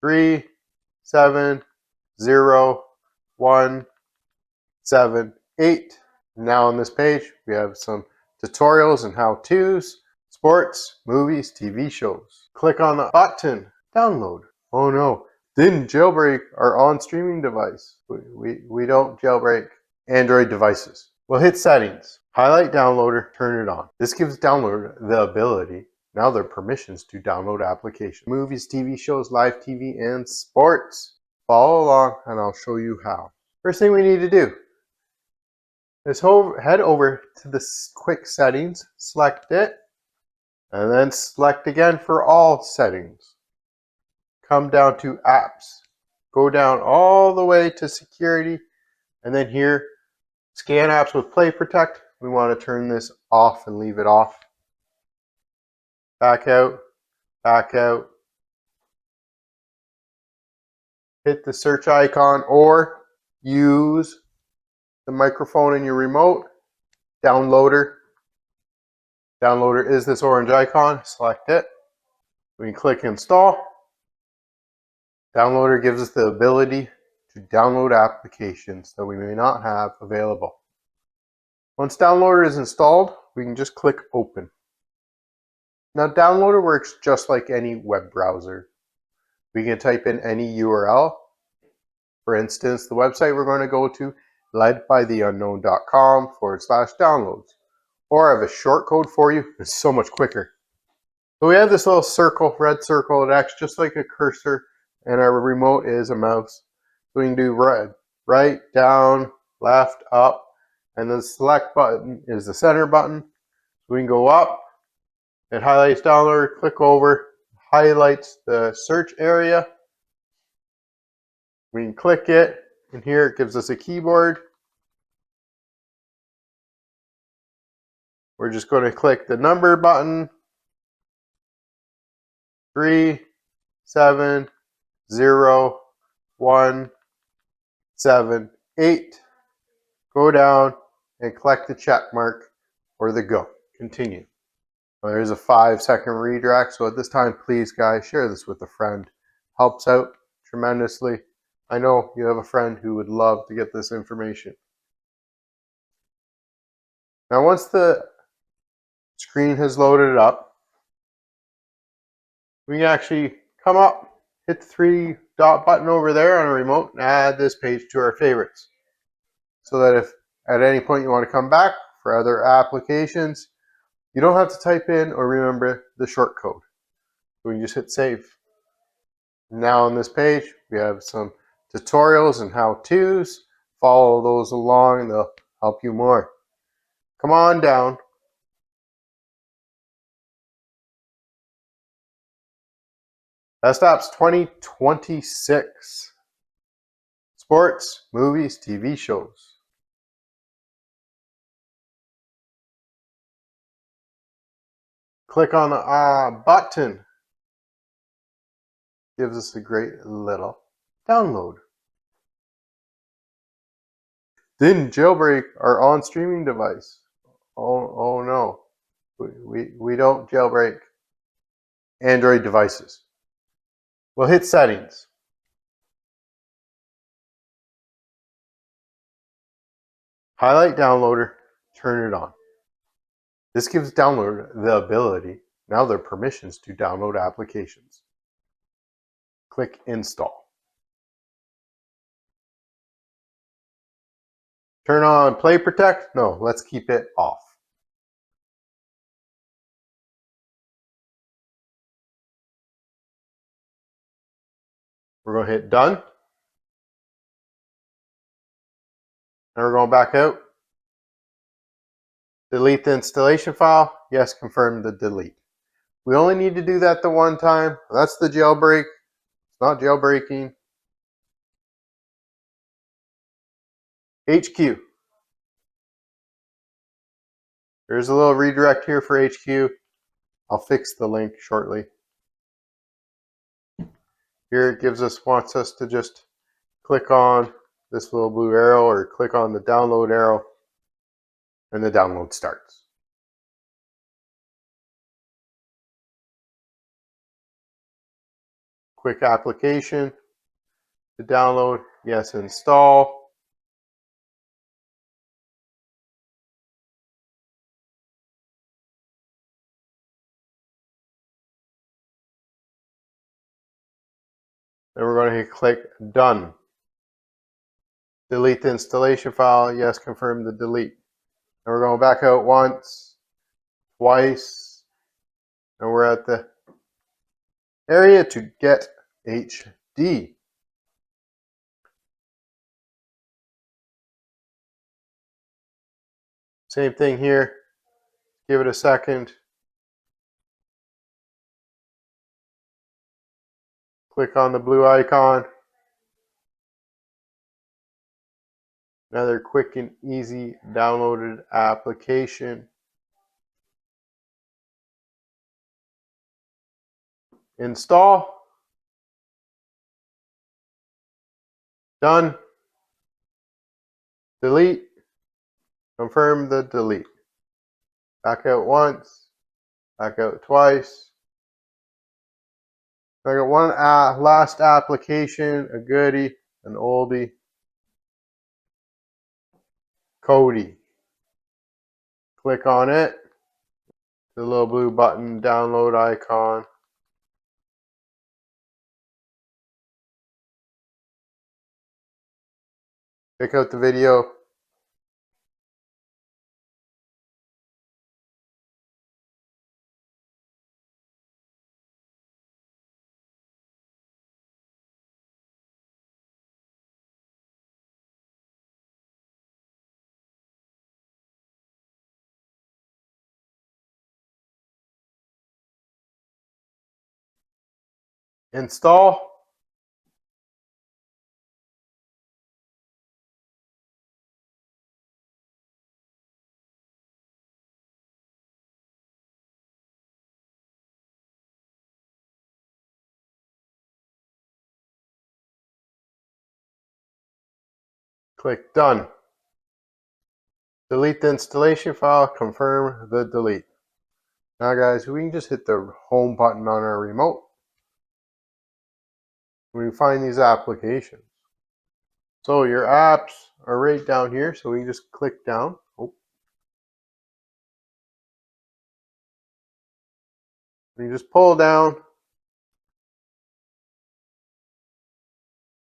3701778. Now on this page, we have some tutorials and how-tos, sports, movies, TV shows. Click on the button, download. Oh no, didn't jailbreak our on-streaming device. We don't jailbreak Android devices. We'll hit settings, highlight downloader, turn it on. This gives downloader the ability, now their permissions to download applications. Movies, TV shows, live TV, and sports. Follow along and I'll show you how. First thing we need to do is head over to the quick settings, select it, and then select again for all settings. Come down to apps, go down all the way to security, and then here, scan apps with Play Protect. We want to turn this off and leave it off. Back out, back out. Hit the search icon or use the microphone in your remote. Downloader. Downloader is this orange icon. Select it. We can click install. Downloader gives us the ability to download applications that we may not have available. Once Downloader is installed, we can just click open. Now Downloader works just like any web browser. We can type in any URL. For instance, the website we're going to go to, ledbytheunknown.com/downloads. Or I have a short code for you. It's so much quicker. So we have this little circle, red circle. It acts just like a cursor, and our remote is a mouse. So we can do right, down, left, up, and the select button is the center button. So we can go up. It highlights downloader, click over, highlights the search area. We can click it, and here it gives us a keyboard. We're just going to click the number button. 3701778. Go down and collect the check mark or the go. Continue. Well, there's a 5-second redirect, so at this time, please guys, share this with a friend. Helps out tremendously. I know you have a friend who would love to get this information. Now once the screen has loaded up, we can actually come up, hit the 3-dot button over there on a remote, and add this page to our favorites. So that if at any point you want to come back for other applications, you don't have to type in or remember the short code. So we can just hit save. Now on this page, we have some tutorials and how-tos. Follow those along and they'll help you more. Come on down. Best Apps 2026. Sports, movies, TV shows. Click on the button. Gives us a great little download. Didn't jailbreak our on-streaming device. Oh no. We don't jailbreak Android devices. We'll hit settings. Highlight downloader, turn it on. This gives downloader the ability, now their permissions to download applications. Click install. Turn on Play Protect? No, let's keep it off. We're going to hit done. Now we're going back out. Delete the installation file. Yes, confirm the delete. We only need to do that the one time. That's the jailbreak. It's not jailbreaking. HQ. There's a little redirect here for HQ. I'll fix the link shortly. Here it wants us to just click on this little blue arrow or click on the download arrow and the download starts. quick application to download. Yes, install. Then we're going to click done. Delete the installation file. Yes, confirm the delete. And we're going back out once, twice, and we're at the area to get HD. Same thing here. Give it a second. Click on the blue icon. Another quick and easy downloaded application. Install. Done. Delete. Confirm the delete. Back out once. Back out twice. I got one last application, a goodie, an oldie. Kodi. Click on it. The little blue button, download icon. Pick out the video. Install. Click done. Delete the installation file. Confirm the delete. Now guys, we can just hit the home button on our remote. We can find these applications. So your apps are right down here, so we can just click down. Oh. We just pull down.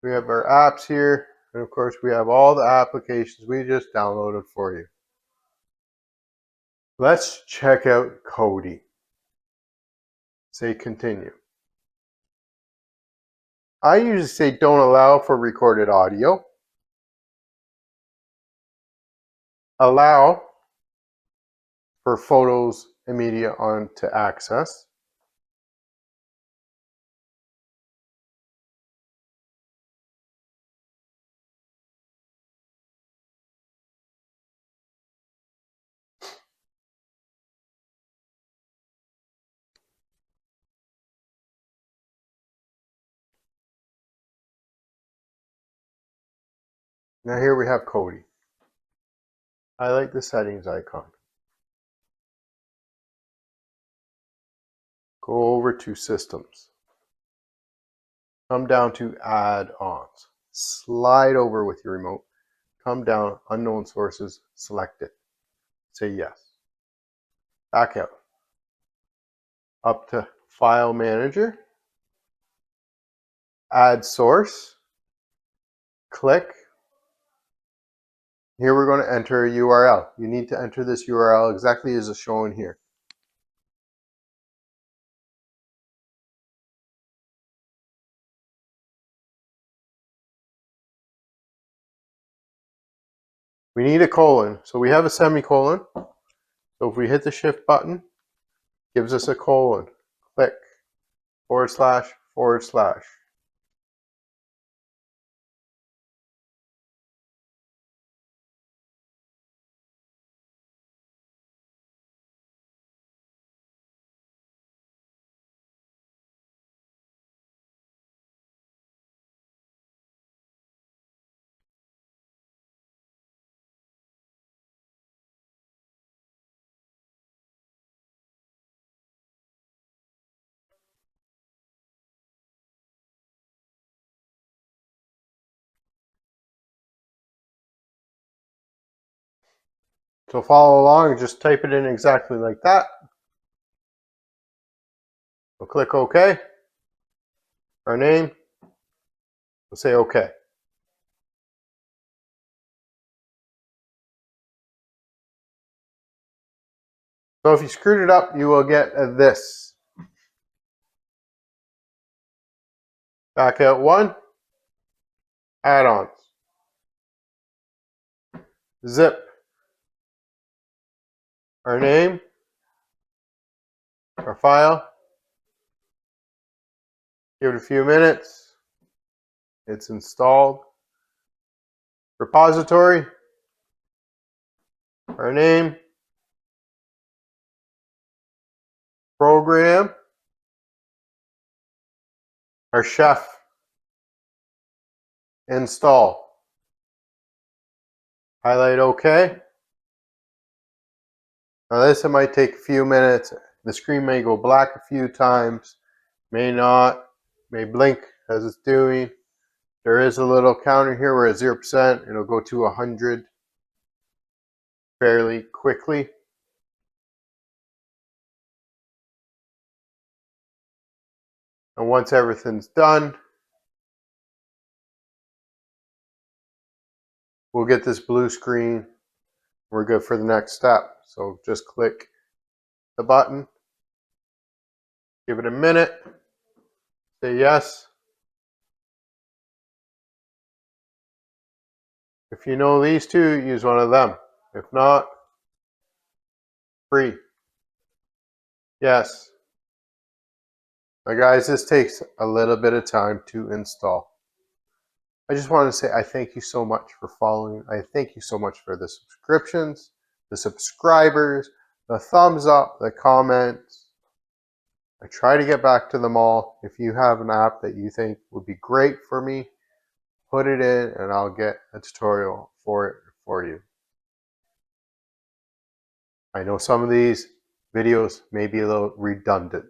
We have our apps here, and of course we have all the applications we just downloaded for you. Let's check out Kodi. Say continue. I usually say don't allow for recorded audio. Allow for photos and media on to access. Now here we have Kodi. I like the settings icon. Go over to systems. Come down to add-ons. Slide over with your remote. Come down, unknown sources, select it. Say yes. Back out. Up to file manager. Add source. Click. Here we're going to enter a URL. You need to enter this URL exactly as it's shown here. We need a colon. So we have a semicolon. So if we hit the shift button, it gives us a colon. Click. // // So follow along and just type it in exactly like that. We'll click OK. Our name. We'll say OK. So if you screwed it up, you will get this. Back out 1. Add-ons. Zip. Our name. Our file. Give it a few minutes. It's installed. Repository. Our name. Program. Our chef. Install. Highlight OK. Now this it might take a few minutes. The screen may go black a few times, may not, may blink as it's doing. There is a little counter here where it's 0%. It'll go to 100 fairly quickly. And once everything's done, we'll get this blue screen. We're good for the next step. So just click the button, give it a minute, say yes. If you know these two, use one of them. If not, free. Yes. Now guys, this takes a little bit of time to install. I just want to say I thank you so much for following. I thank you so much for the subscriptions, the subscribers, the thumbs up, the comments. I try to get back to them all. If you have an app that you think would be great for me, put it in and I'll get a tutorial for it for you. I know some of these videos may be a little redundant.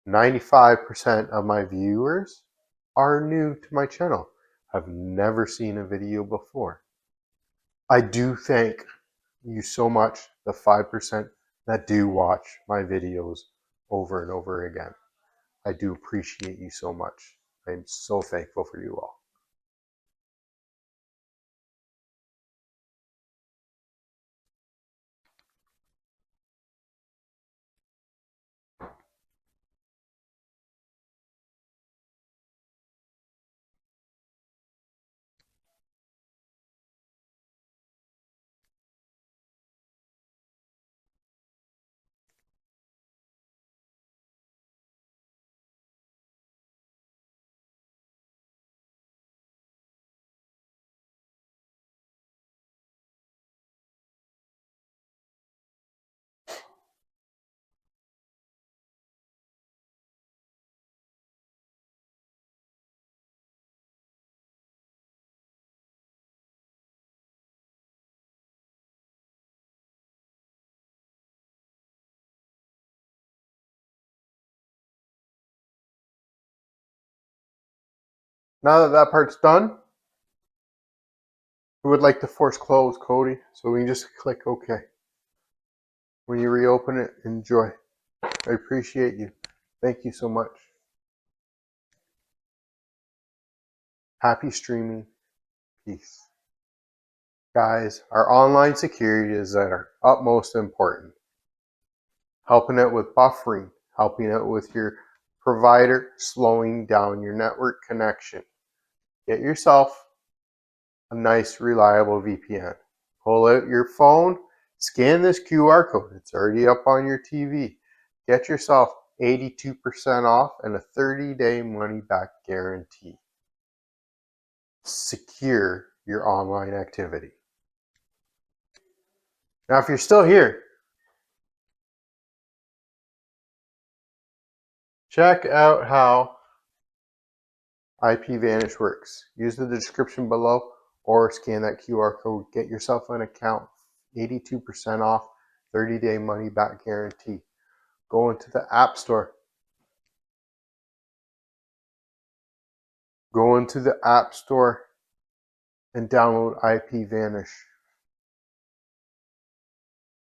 95% of my viewers are new to my channel. I've never seen a video before. I do thank you so much, the 5% that do watch my videos over and over again. I do appreciate you so much. I'm so thankful for you all. Now that that part's done, we would like to force close Cody, so we can just click OK. When you reopen it, enjoy. I appreciate you. Thank you so much. Happy streaming. Peace. Guys, our online security is at our utmost important. Helping it with buffering, helping it with your provider slowing down your network connection. Get yourself a nice, reliable VPN. Pull out your phone, scan this QR code. It's already up on your TV. Get yourself 82% off and a 30-day money-back guarantee. Secure your online activity. Now, if you're still here, check out how IPVanish works. Use the description below or scan that QR code. Get yourself an account, 82% off, 30-day money-back guarantee. Go into the App Store. Go into the App Store and download IPVanish.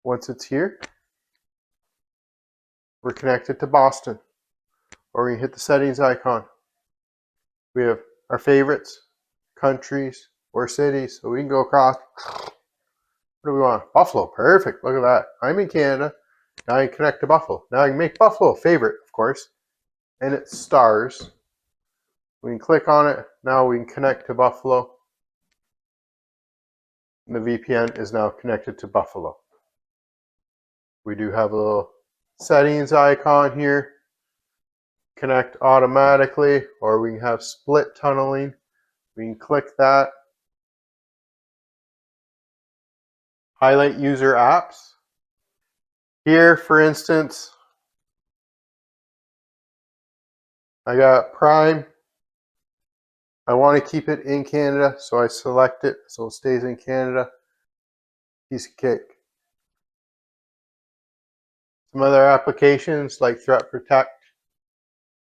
Once it's here, we're connected to Boston. Or we hit the settings icon. We have our favorites, countries, or cities. So we can go across. What do we want? Buffalo. Perfect. Look at that. I'm in Canada. Now I can connect to Buffalo. Now I can make Buffalo a favorite, of course. And it's stars. We can click on it. Now we can connect to Buffalo. And the VPN is now connected to Buffalo. We do have a little settings icon here. Connect automatically, or we can have split tunneling. We can click that. Highlight user apps. Here, for instance, I got Prime. I want to keep it in Canada, so I select it so it stays in Canada. Piece of cake. Some other applications like Threat Protect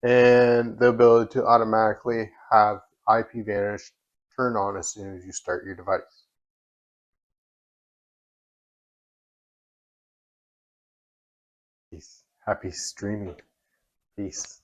and the ability to automatically have IPVanish turn on as soon as you start your device. Peace. Happy streaming. Peace.